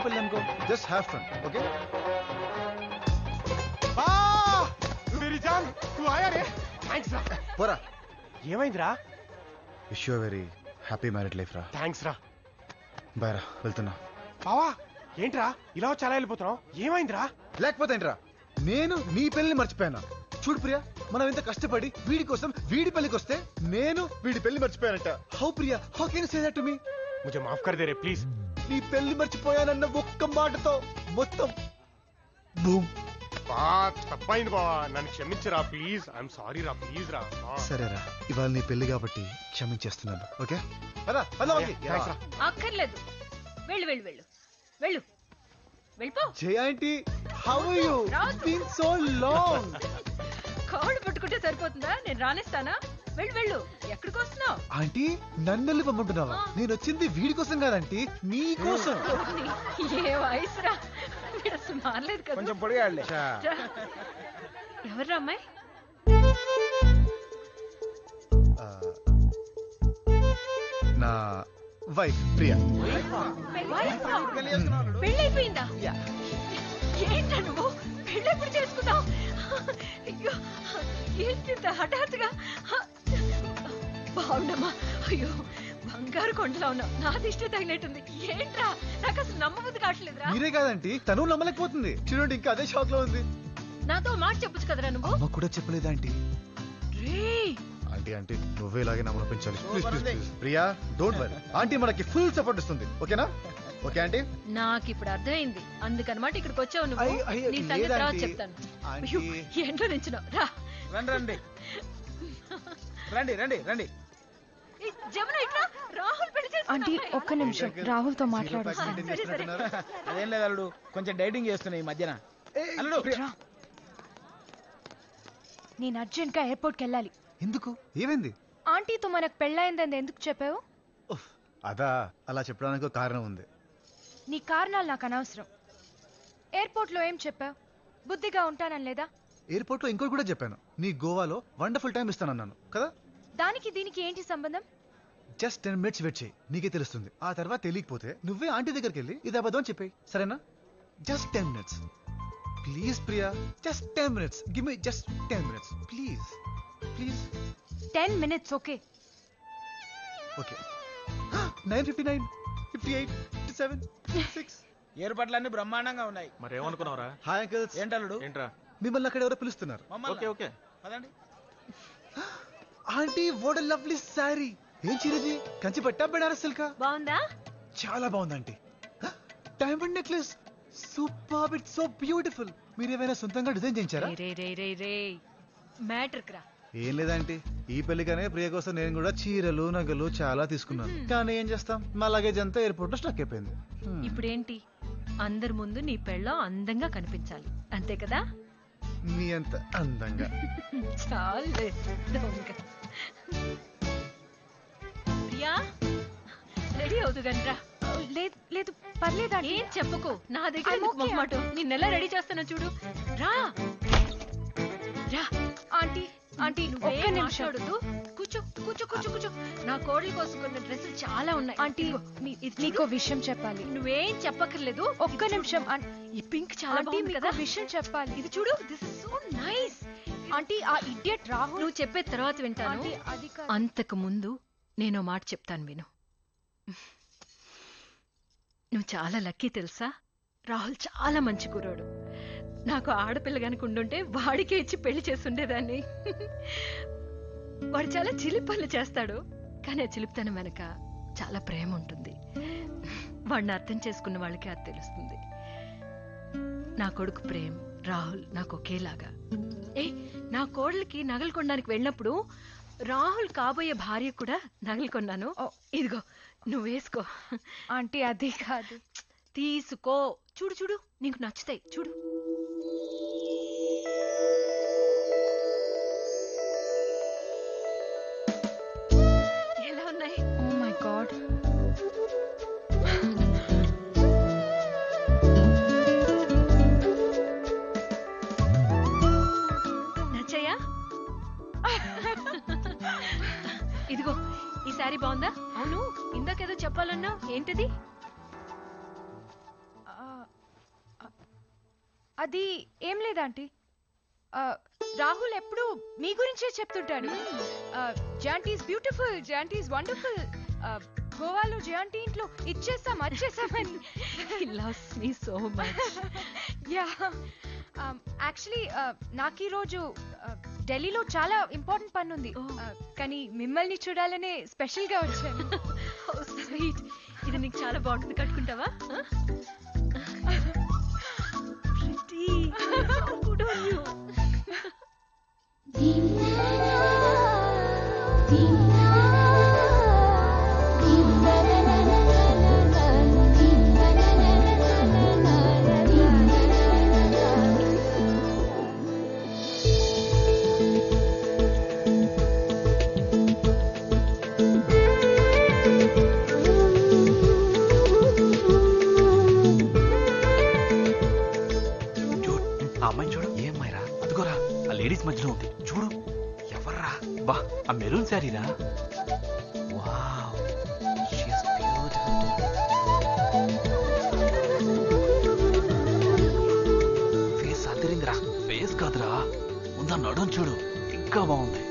పెళ్ళి అనుకో, just have fun. Okay పోరా. ఏమైందిరా? Wish you very happy married life రా. థ్యాంక్స్ రా. బాయ్ రా, వెళ్తున్నా. బావా ఏంట్రా ఇలా చాలా వెళ్ళిపోతున్నావు? ఏమైందిరా? లేకపోతే ఏంట్రా, నేను నీ పెళ్లిని మర్చిపోయానా? చూడు ప్రియా, మనం ఎంత కష్టపడి వీడి కోసం వీడి పెళ్లికి వస్తే నేను వీడి పెళ్లి మర్చిపోయానంట. How Priya, how can you say that to me? ముझे మాఫ్ కర్ దే రే ప్లీజ్. నీ పెళ్లి మర్చిపోయానన్న ఒక్క మాటతో మొత్తం బూమ్. తప్పైంది బావా, నన్ను క్షమించరా ప్లీజ్. ఐఎమ్ సారీ రా, ప్లీజ్ రా. సరేరా, ఇవాళ నీ పెళ్లి కాబట్టి క్షమించేస్తున్నాను. ఓకే అక్కర్లేదు, వెళ్ళు వెళ్ళు వెళ్ళు వెళ్ళు వెళ్ళిపో. Jaya aunty, how are you? It's been so long. కాళ్ళు పట్టుకుంటే సరిపోతుందా? నేను రానిస్తానా? వెళ్ళు వెళ్ళు. ఎక్కడికి వస్తున్నావు? ఆంటీ నన్ను వెళ్ళి పంపుతున్నావా? నేను వచ్చింది వీడి కోసం కాదంటీ, నీ కోసం. ఏ వయసురా, వీడు అసలు మారలేదు కదా. కొంచెం పొడిగాడులే. ఎవర్రా అమ్మాయి? నా వైఫ్ ప్రియా. పెళ్ళైపోయిందా? ఏంటా నువ్వు పెళ్ళెప్పుడు చేసుకున్నావు? అయ్యో ఏంటింత హఠాత్తుగా? బాగుండమ్మా. అయ్యో బంగారు కొండలా ఉన్నావు. నా దిష్టి తగినట్టుంది. ఏంట్రా, నాకు అసలు నమ్మబుద్ధి కావట్లేదురా. మీరే కాదంటీ, తను నమ్మలేకపోతుంది. చూడండి, ఇంకా అదే షాక్ లో ఉంది. నాతో మాట చెప్పొచ్చు కదరా నువ్వు. అమ్మ కూడా చెప్పలేదు ఆంటీ. ఆంటీ ఆంటీ నువ్వే ఇలాగే నమ్మను పెంచాలి. ప్రియా డోంట్ వరీ, ఆంటీ మనకి ఫుల్ సపోర్ట్ ఇస్తుంది. ఓకేనా? Okay aunty. నాకు ఇప్పుడు అర్థమైంది, అందుకనమాట ఇక్కడికి వచ్చావు నువ్వు. నీ సంగతి తర్వాత చెప్తాను. ఎంట్లో నించున్నావు. రా రండి రండి రండి రండి. జమున ఇట్లా రాహుల్ పెళ్లి చేసుకున్నాడు. ఆంటీ ఒక్క నిమిషం, రాహుల్ తో మాట్లాడు. అదేం లేదు అల్లుడు, కొంచెం డైటింగ్ చేస్తున్నా ఈ మధ్యన. అల్లుడు నేను అర్జెంట్ గా ఎయిర్పోర్ట్ కి వెళ్ళాలి. ఎందుకు? ఏమైంది? ఆంటీతో మనకు పెళ్ళైందని ఎందుకు చెప్పావు? అదా, అలా చెప్పడానికి కారణం ఉంది. నీ కారణాలు నాకు అనవసరం. ఎయిర్పోర్ట్ లో ఏం చెప్పావు? బుద్ధిగా ఉంటానని లేదా? ఎయిర్పోర్ట్ లో ఇంకోటి కూడా చెప్పాను, నీ గోవాలో వండర్ఫుల్ టైం ఇస్తానన్నాను కదా. దానికి దీనికి ఏంటి సంబంధం? జస్ట్ 10 minutes వెయిట్ చేయి, నీకే తెలుస్తుంది. ఆ తర్వాత తెలియకపోతే నువ్వే ఆంటీ దగ్గరికి వెళ్ళి ఇది అబద్ధం అని చెప్పేయి, సరేనా? Just 10 minutes please Priya, just 10 minutes. Give me just 10 minutes please please. 10 minutes okay. Okay 9:59, 58, 57, 56. ఏర్పాట్లన్నీ బ్రహ్మాండంగా ఉన్నాయి. మరి ఏమనుకున్నావురా? Hi uncles. ఏంటల్లుడు? ఏంట్రా? మిమ్మల్ని అక్కడ ఎవరో పిలుస్తున్నారు. ఓకే ఓకే పదండి. Aunty what a lovely sorry. ఏం చీరది? కంచి పట్టా బెనారస్ సిల్కా? బాగుందా? చాలా బాగుంది aunty. Diamond necklace super, it's so beautiful. మీరు ఏమైనా సొంతంగా డిజైన్ చేయించారా? రే రే రే రే మ్యాటర్ రా. ఏం లేదంటే ఈ పెళ్లికనే ప్రియ కోసం నేను కూడా చీరలు నగలు చాలా తీసుకున్నాను. కానీ ఏం చేస్తాం, మా లగేజ్ అంతా ఎయిర్పోర్ట్ లో స్టక్ అయిపోయింది. ఇప్పుడేంటి, అందరి ముందు నీ పెళ్ళం అందంగా కనిపించాలి, అంతే కదా? నీ అంత అందంగా చాలే దొంగ. ప్రియా రెడీ అవుతు గంట్రా. లేదు లేదు పర్లేదా? ఏం చెప్పకు, నా దగ్గర మొహమాట. నిన్నెలా రెడీ చేస్తానో చూడు. రా రా. ఆంటీ ఆంటీ ఒక్క నిమిషం. కూర్చో కూర్చో కూర్చో కూర్చో. నా కోడలి కోసం కొన్ని డ్రెస్సులు చాలా ఉన్నాయి. ఆంటీ నీకో విషయం చెప్పాలి. నువ్వేం చెప్పక్కర్లేదు, ఒక్క నిమిషం. ఈ పింక్ చాలా బాగుంది కదా. విషయం చెప్పాలి. ఇది చూడు, this is so nice. Aunty ఆ ఇడియట్ రాహుల్. నువ్వు చెప్పే తర్వాత వింటాను. అంతకు ముందు నేను మాట చెప్తాను విను. నువ్వు చాలా లక్కీ తెలుసా. రాహుల్ చాలా మంచి కుర్రాడు. నాకు ఆడపిల్ల కనుక ఉండుంటే వాడికే ఇచ్చి పెళ్లి చేస్తుండేదాన్ని. వాడు చాలా చిలిపి పనులు చేస్తాడు, కానీ ఆ చిలిపితనం వెనక చాలా ప్రేమ ఉంటుంది. వాడిని అర్థం చేసుకున్న వాళ్ళకే అది తెలుస్తుంది. నా కొడుకు ప్రేమ్, రాహుల్ నాకు ఒకేలాగా. నా కోడలికి నగలు కొనడానికి వెళ్ళినప్పుడు రాహుల్ కాబోయే భార్య కూడా నగలు కొన్నాను. ఇదిగో నువ్వు వేసుకో. ఆంటీ అది కాదు. తీసుకో, చూడు చూడు, నీకు నచ్చుతాయి చూడు. ఎలా ఉన్నాయి? Oh my god. నచ్చాయా? ఇదిగో ఈ శారీ బాగుందా? అవును ఇందాకేదో చెప్పాలన్నా, ఏంటిది? అది ఏం లేదాంటీ. రాహుల్ ఎప్పుడు మీ గురించే చెప్తుంటాడు. Jonty is beautiful, Jonty is wonderful, గోవాలో జాంటీ ఇంట్లో ఇచ్చేసాం వచ్చేసామని. He loves me so much. Yeah actually నాకు ఈరోజు ఢిల్లీలో చాలా ఇంపార్టెంట్ పని ఉంది. కానీ మిమ్మల్ని చూడాలనే స్పెషల్ గా వచ్చాను. Oh, sweet. ఇది నీకు చాలా బాగుంటుంది, కట్టుకుంటావా? Pretty. So good on you. మధ్యలో ఉంది చూడు. ఎవర్రా? బా, ఆ మెరూన్ శారీరా. Wow, she is beautiful. Face అదిరిందిరా. ఫేస్ కాదురా, ఉందా నడుం చూడు, ఇంకా బాగుంది.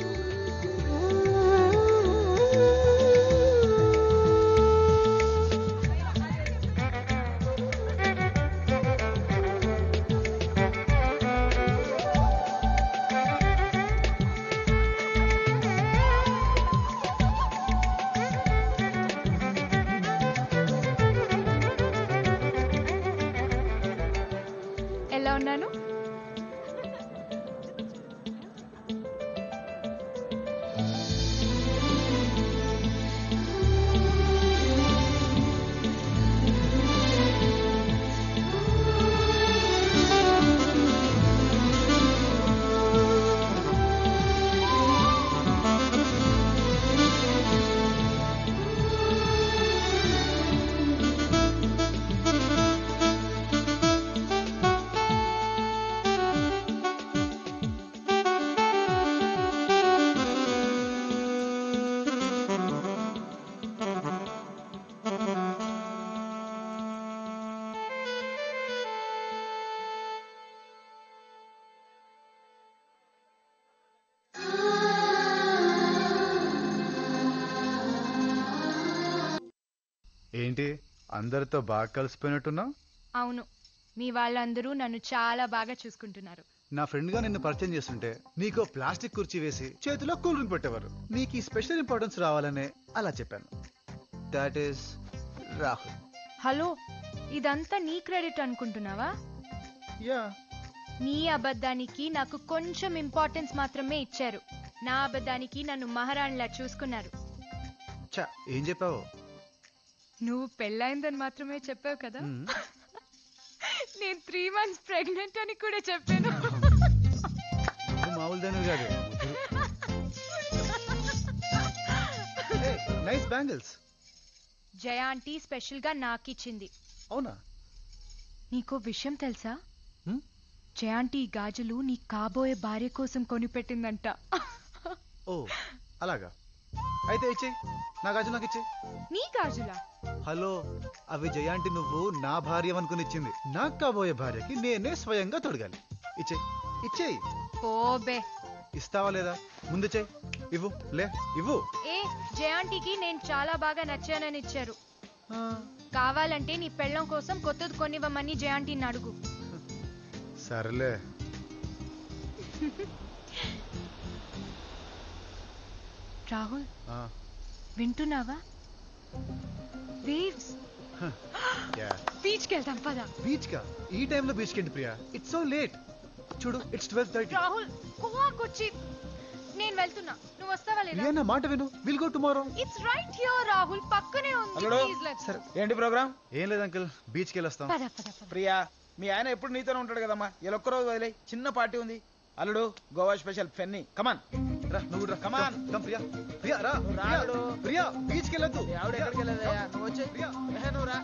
ఎలా ఉన్నాను? ఏంటి అందరితో బాగా కలిసిపోయినట్టున్నావు? అవును, మీ వాళ్ళందరూ నన్ను చాలా బాగా చూసుకుంటున్నారు. నా ఫ్రెండ్ గా నిన్ను పరిచయం చేస్తుంటే నీకు ప్లాస్టిక్ కుర్చీ వేసి చేతిలో కూల్ డ్రింక్ పెట్టేవారు. నీకు ఈ స్పెషల్ ఇంపార్టెన్స్ రావాలనే అలా చెప్పాను. That is Rahul. హలో, ఇదంతా నీ క్రెడిట్ అనుకుంటున్నావా? యా, నీ అబద్ధానికి నాకు కొంచెం ఇంపార్టెన్స్ మాత్రమే ఇచ్చారు. నా అబద్ధానికి నన్ను మహారాణిలా చూసుకున్నారు. చా, ఏం చెప్పావు? నువ్వు పెళ్ళైందని మాత్రమే చెప్పావు కదా. నేను 3 months ప్రెగ్నెంట్ అని కూడా చెప్పాను. మామూలు దాని కాదు. Nice bangles. Jaya aunty special గా నాకిచ్చింది. అవునా? నీకో విషయం తెలుసా? హ్మ్? జయ ఆంటీ ఈ గాజులు నీ కాబోయే భార్య కోసం కొనిపెట్టిందంట. ఓ అలాగా, అయితే ఇచ్చే నా గాజు నాకు ఇచ్చే. నీ గాజులా? హలో, అవి జయాంటి నువ్వు నా భార్య అనుకుని ఇచ్చింది. నాకు కాబోయే భార్యకి నేనే స్వయంగా తొడగాలి. ఇచ్చే ఇచ్చేయి. ఓబే, ఇస్తావా లేదా? ముందు చెయ్యి. ఇవ్వు, లే ఇవ్వు. ఏ జయాంటీకి నేను చాలా బాగా నచ్చానని ఇచ్చారు. ఆ, కావాలంటే నీ పెళ్ళం కోసం కొత్తది కొనివ్వమని జయాంటీని అడుగు. సరేలే. రాహుల్, ఆ, వింటున్నావా? వేవ్స్. యా. బీచ్కి వెళ్దాం పద. బీచ్ కా? ఈ టైంలో బీచ్ కి ప్రియా? It's so late. చూడు, ఇట్స్ 12:30. రాహుల్, గోవాకొచ్చి నేను వెళ్తున్నా, నువ్వు వస్తావా లేదా? ప్రియా, నా మాట విను. Will go tomorrow. It's right here Rahul, పక్కనే ఉంది. హలో. Please let's. సరే. ఏంటి ప్రోగ్రామ్? ఏం లేదు అంకుల్, బీచ్ కి వెళ్ళొస్తాం. పద పద పద. ప్రియా, మీ ఆయన ఎప్పుడు నీతోనే ఉంటాడు కదమ్మా. ఇలా ఒక్కరోజు వదిలే, చిన్న పార్టీ ఉంది. అల్లుడు, గోవా స్పెషల్ ఫెన్నీ. కమాన్ రా, నువ్వు రా. Come on. Come Priya. Priya రా. నువ్వు రా, ప్రియా, అల్లుడు. ప్రియా బీచ్ కి వెళ్ళొద్దు. ఆవిడ ఎక్కడికి వెళ్ళదయ్యా, నువ్వు వచ్చే. ప్రియా, నువ్వు రా.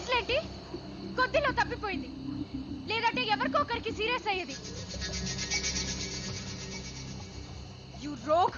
కేసులేంటి? కొద్దిలో తప్పిపోయింది, లేదంటే ఎవరికో ఒకరికి సీరియస్ అయ్యేది. You rogue.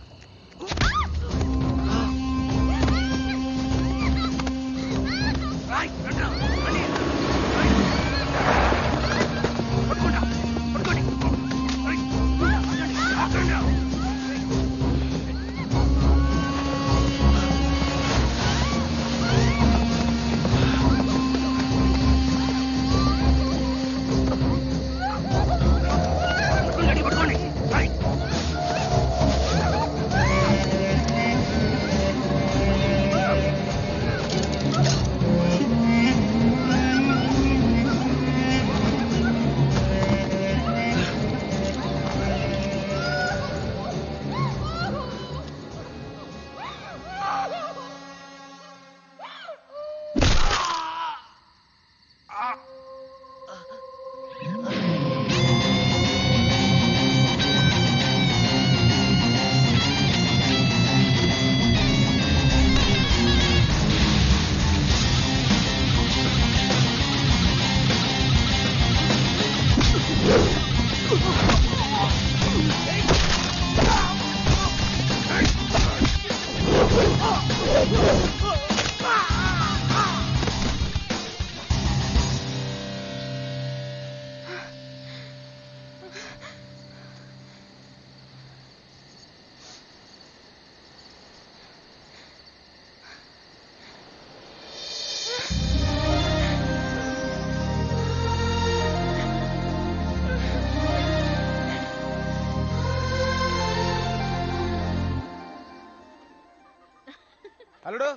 అల్లుడు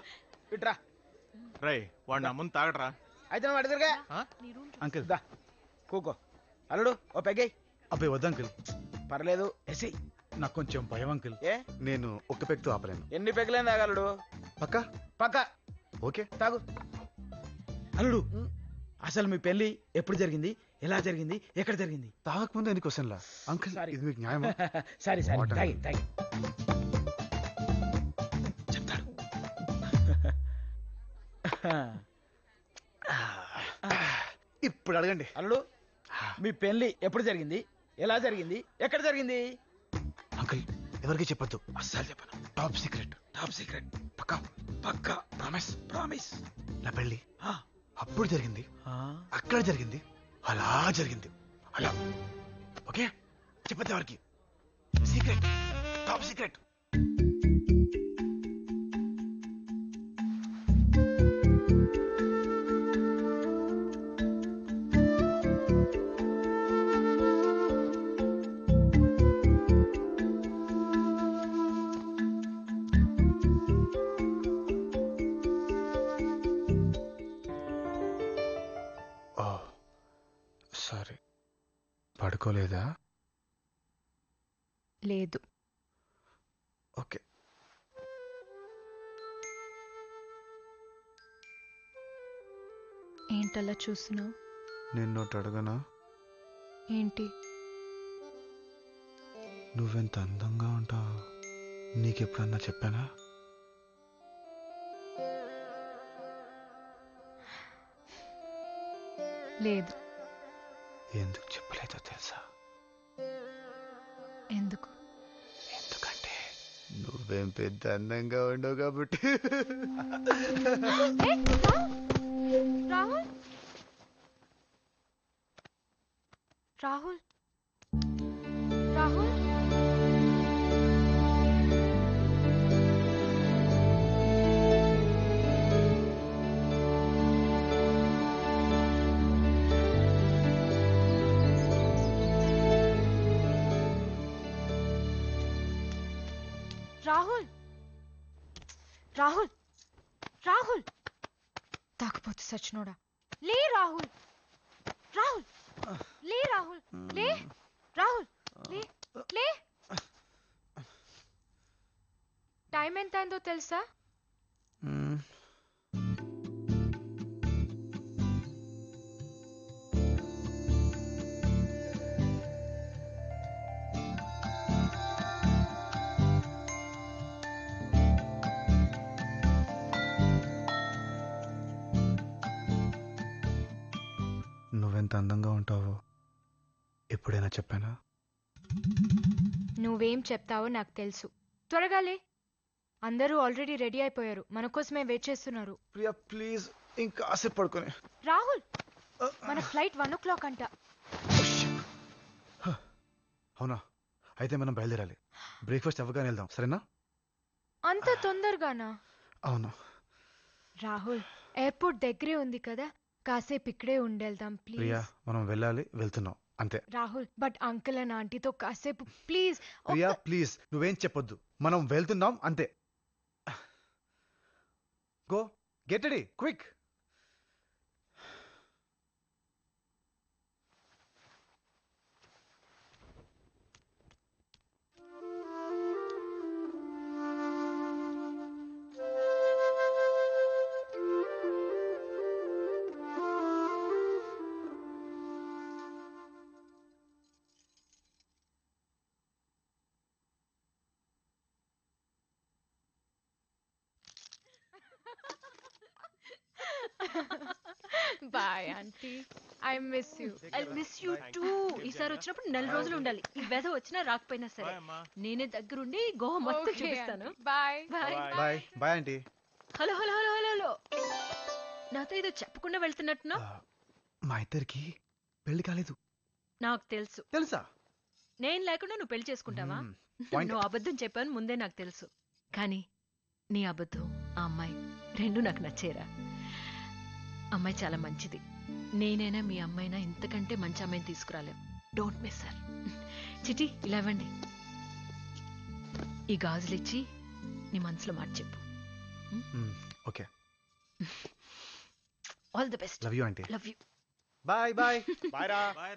ఇట్రా. రై వాడు నా ముందు తాగడరా. అయితే నువ్వు అడిగిరుగా అంకుల్ దా కూకో. అల్లుడు ఓ పెగ్గై. అబ్బాయి వద్దు అంకుల్, పర్లేదు ఎసి. నాకు కొంచెం భయం అంకుల్. ఏ నేను ఒక్క పెగ్తో ఆపలేను. ఎన్ని పెగ్గలేని తాగలడు? పక్కా? పక్క ఓకే తాగు. అల్లుడు అసలు మీ పెళ్లి ఎప్పుడు జరిగింది, ఎలా జరిగింది, ఎక్కడ జరిగింది? తాగకముందు ఎన్ని క్వశ్చన్లా అంకుల్? Sorry. ఇది మీకు న్యాయమా? సరే సరే Water. తాగి తాగి చెప్తాడు. ఇప్పుడు అడగండి. అల్లుడు మీ పెళ్లి ఎప్పుడు జరిగింది, ఎలా జరిగింది, ఎక్కడ జరిగింది? అంకుల్ ఎవరికి చెప్పొద్దు, అస్సలు చెప్పను. Top secret. Top secret. పక్కా పక్కా. Promise promise. నా పెళ్ళి అప్పుడు జరిగింది, అక్కడ జరిగింది, అలా జరిగింది, అలా. ఓకే చెప్పొద్దు ఎవరికి. సీక్రెట్. Top secret. సారీ, పడుకోలేదా? లేదు. ఓకే. ఏంటలా చూస్తున్నావు? నిన్నోటి అడగనా? ఏంటి? నువ్వెంత అందంగా ఉంటావు నీకెప్పుడన్నా చెప్పానా? లేదు. ఎందుకు చెప్పలేదో తెలుసా? ఎందుకు? ఎందుకంటే నువ్వేం పెద్ద అందంగా ఉండవు కాబట్టి. రాహుల్ రాహుల్ రాహుల్ రాహుల్ రాహుల్ రాహుల్ తాకపోతే సచ్చినోడా. లే రాహుల్. రాహుల్ లే. రాహుల్ లే. రాహుల్ లే లే. టైం ఎంత అయిందో తెలుసా? ఎంత అందంగా ఉంటావో ఎప్పుడైనా చెప్పానా? నువ్వేం చెప్తావో నాకు తెలుసు. త్వరగా లే, అందరూ ఆల్రెడీ రెడీ అయిపోయారు, మన కోసమే వెయిట్ చేస్తున్నారు. ప్రియా ప్లీజ్ ఇంకా ఆసేపు పడుకొని. రాహుల్, మన ఫ్లైట్ 1 o'clock అంట. అవునా, అయితే మనం బయలుదేరాలి. బ్రేక్ఫాస్ట్ అవ్వగానే వెళ్దాం, సరేనా? అంత తొందరగానా? అవును. రాహుల్, ఎయిర్పోర్ట్ దగ్గరే ఉంది కదా, కాసేపు ఇక్కడే ఉండేద్దాం ప్రియా, ప్లీజ్. మనం వెళ్ళాలి, వెళ్తున్నాం అంతే. రాహుల్, బట్ అంకుల్ అండ్ ఆంటీతో కాసేపు ప్లీజ్. ప్రియా ప్లీజ్, నువ్వేం చెప్పొద్దు, మనం వెళ్తున్నాం అంతే. Go get ready quick. Bye aunty, I miss you. I miss you too. ఈసారి వచ్చినప్పుడు 4 రోజులు ఉండాలి. ఈ వెధ వచ్చినా రాకపోయినా సరే నేనే దగ్గరుండి గోవా మొత్తం చూపిస్తాను. Bye bye. Bye bye aunty. Hello hello hello hello hello, నాతో ఏదో చెప్పకుండా వెళ్తున్నట్టున్నా? మా ఇద్దరికి పెళ్లి కాలేదు. నాకు తెలుసు. తెలుసా? నేను లేకుండా నువ్వు పెళ్లి చేసుకుంటావా? point. నువ్వు అబద్ధం చెప్పాను ముందే నాకు తెలుసు. కానీ నీ అబద్ధం, ఆ అమ్మాయి రెండు నాకు నచ్చేరా. అమ్మాయి చాలా మంచిది. నేనైనా మీ అమ్మాయినా ఇంతకంటే మంచి అమ్మాయిని తీసుకురాలేం. Don't miss her. చిటి, ఇలా ఇవ్వండి. ఈ గాజులు ఇచ్చి నీ మనసులో మాట చెప్పు. Okay. All the best. Love you aunty. Love you. Bye bye. Bye రా.